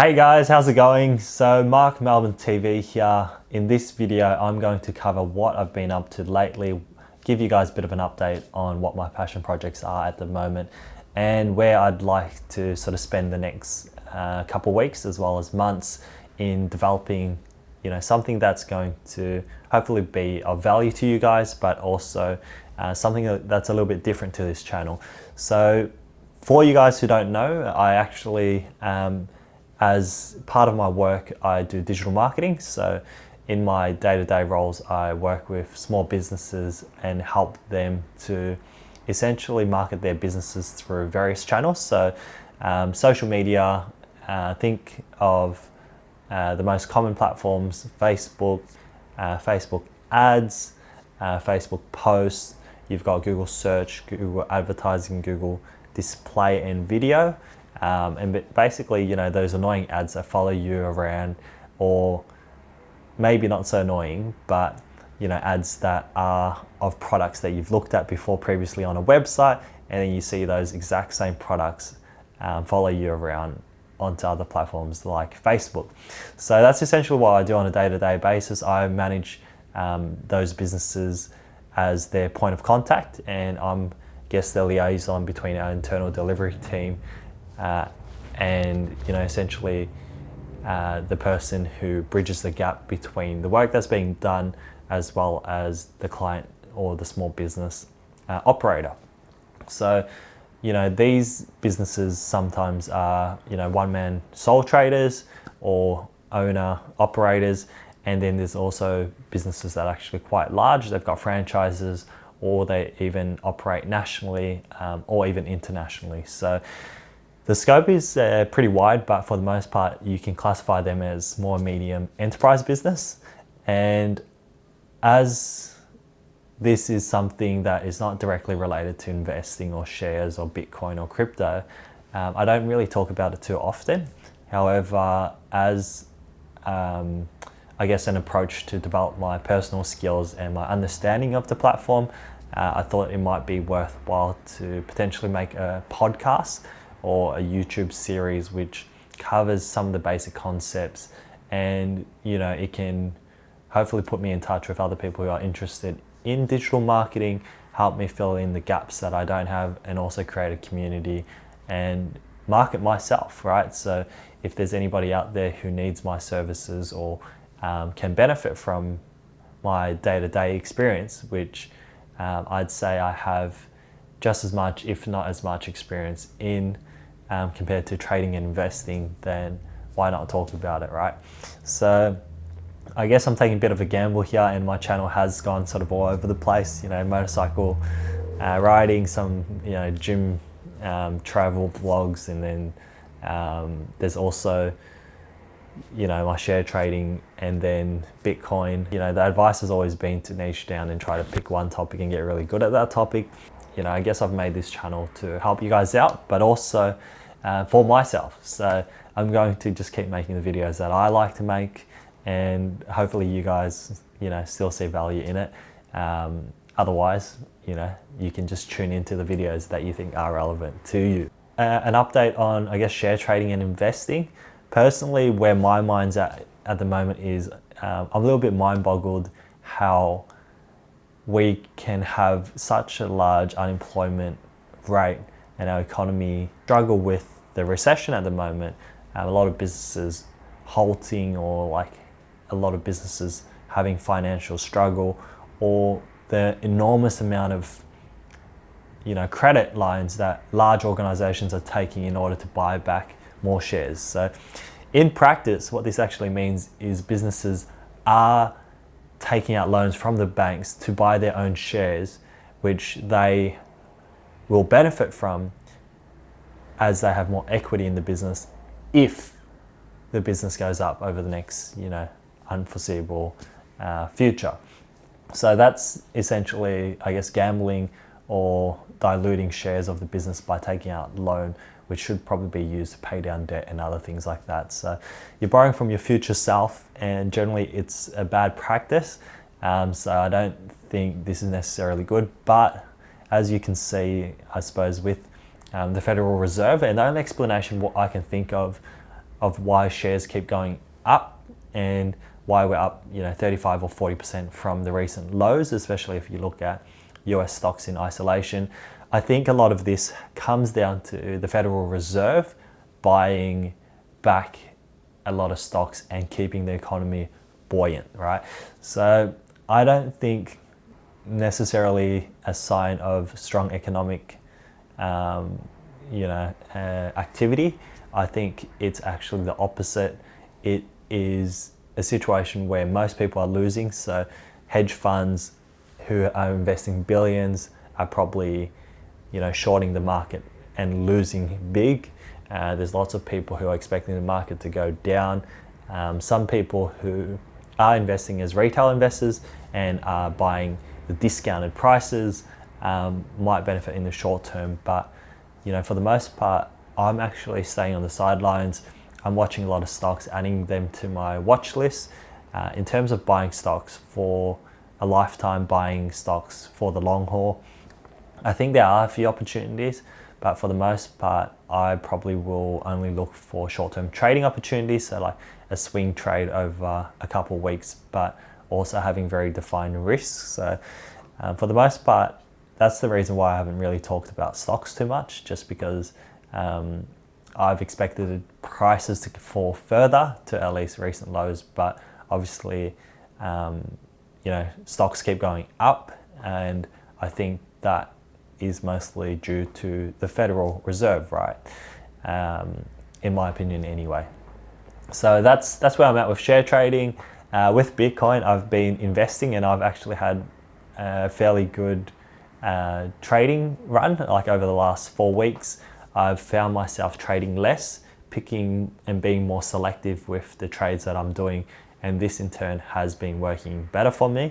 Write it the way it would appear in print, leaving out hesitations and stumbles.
Hey guys, how's it going? So Mark Melbourne TV here. In this video, I'm going to cover what I've been up to lately, give you guys a bit of an update on what my passion projects are at the moment and where I'd like to sort of spend the next couple weeks as well as months in developing, something that's going to hopefully be of value to you guys, but also something that's a little bit different to this channel. So for you guys who don't know, I actually as part of my work, I do digital marketing. So in my day-to-day roles, I work with small businesses and help them to essentially market their businesses through various channels. So social media, think of the most common platforms: Facebook, Facebook ads, Facebook posts. You've got Google search, Google advertising, Google display and video. And basically, those annoying ads that follow you around, or maybe not so annoying, but ads that are of products that you've looked at before previously on a website, and then you see those exact same products follow you around onto other platforms like Facebook. So that's essentially what I do on a day-to-day basis. I manage those businesses as their point of contact, and I'm the liaison between our internal delivery team and essentially the person who bridges the gap between the work that's being done as well as the client or the small business operator. So these businesses sometimes are one-man sole traders or owner operators, and then there's also businesses that are actually quite large. They've got franchises, or they even operate nationally or even internationally. So the scope is pretty wide, but for the most part, you can classify them as small and medium enterprise business. And as this is something that is not directly related to investing or shares or Bitcoin or crypto, I don't really talk about it too often. However, as an approach to develop my personal skills and my understanding of the platform, I thought it might be worthwhile to potentially make a podcast or a YouTube series which covers some of the basic concepts, and it can hopefully put me in touch with other people who are interested in digital marketing, help me fill in the gaps that I don't have, and also create a community and market myself, right? So if there's anybody out there who needs my services or can benefit from my day-to-day experience, which I'd say I have just as much, if not as much, experience in compared to trading and investing, then why not talk about it, right? So I guess I'm taking a bit of a gamble here, and my channel has gone sort of all over the place, motorcycle riding, some gym travel vlogs, and then there's also my share trading, and then Bitcoin. The advice has always been to niche down and try to pick one topic and get really good at that topic. I guess I've made this channel to help you guys out, but also for myself. So I'm going to just keep making the videos that I like to make, and hopefully you guys, still see value in it. Otherwise, you can just tune into the videos that you think are relevant to you. An update on, share trading and investing. Personally, where my mind's at the moment is I'm a little bit mind-boggled how we can have such a large unemployment rate and our economy struggle with the recession at the moment. A lot of businesses halting, or a lot of businesses having financial struggle, or the enormous amount of credit lines that large organizations are taking in order to buy back more shares. So in practice, what this actually means is businesses are taking out loans from the banks to buy their own shares, which they will benefit from as they have more equity in the business if the business goes up over the next unforeseeable future. So that's essentially, gambling or diluting shares of the business by taking out loan, which should probably be used to pay down debt and other things like that. So you're borrowing from your future self, and generally it's a bad practice. So I don't think this is necessarily good, but as you can see, I suppose, with the Federal Reserve, and the only explanation what I can think of of why shares keep going up and why we're up, 35 or 40% from the recent lows, especially if you look at US stocks in isolation. I think a lot of this comes down to the Federal Reserve buying back a lot of stocks and keeping the economy buoyant, right? So I don't think necessarily a sign of strong economic activity. I think it's actually the opposite. It is a situation where most people are losing. So hedge funds who are investing billions are probably, shorting the market and losing big. There's lots of people who are expecting the market to go down. Some people who are investing as retail investors and are buying the discounted prices might benefit in the short term. But, for the most part, I'm actually staying on the sidelines. I'm watching a lot of stocks, adding them to my watch list. In terms of buying stocks for a lifetime, buying stocks for the long haul, I think there are a few opportunities, but for the most part, I probably will only look for short-term trading opportunities, so like a swing trade over a couple of weeks, but also having very defined risks. So for the most part, that's the reason why I haven't really talked about stocks too much, just because I've expected prices to fall further to at least recent lows, but obviously, stocks keep going up, and I think that is mostly due to the Federal Reserve, right? In my opinion, anyway. So that's where I'm at with share trading. With Bitcoin, I've been investing, and I've actually had a fairly good trading run. Like over the last 4 weeks, I've found myself trading less, picking and being more selective with the trades that I'm doing, and this in turn has been working better for me.